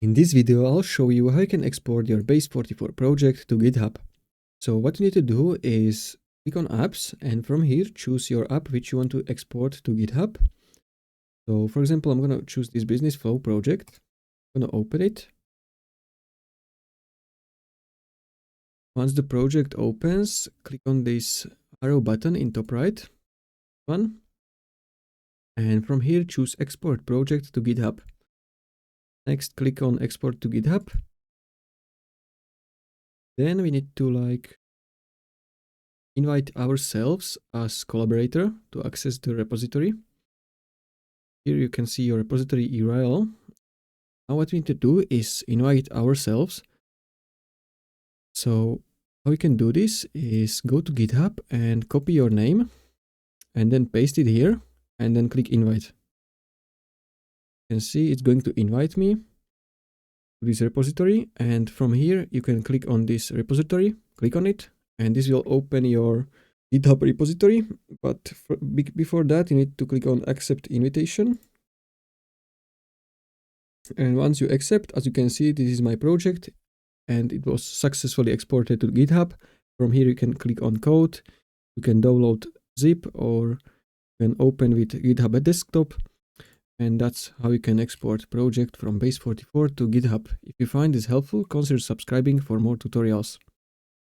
In this video, I'll show you how you can export your Base44 project to GitHub. So what you need to do is click on apps, and from here choose your app which you want to export to GitHub. So for example, I'm going to choose this business flow project. I'm going to open it. Once the project opens, click on this arrow button in top right one, and from here choose export project to GitHub. Next, click on export to GitHub. Then we need to invite ourselves as collaborator to access the repository. Here you can see your repository URL. Now what we need to do is invite ourselves. So how we can do this is go to GitHub and copy your name and then paste it here and then click invite. You can see it's going to invite me to this repository, and from here you can click on this repository, click on it, and this will open your GitHub repository. But before that, you need to click on accept invitation. And once you accept, as you can see, this is my project and it was successfully exported to GitHub. From here you can click on code, you can download zip, or you can open with GitHub desktop. And that's how you can export project from Base44 to GitHub. If you find this helpful, consider subscribing for more tutorials.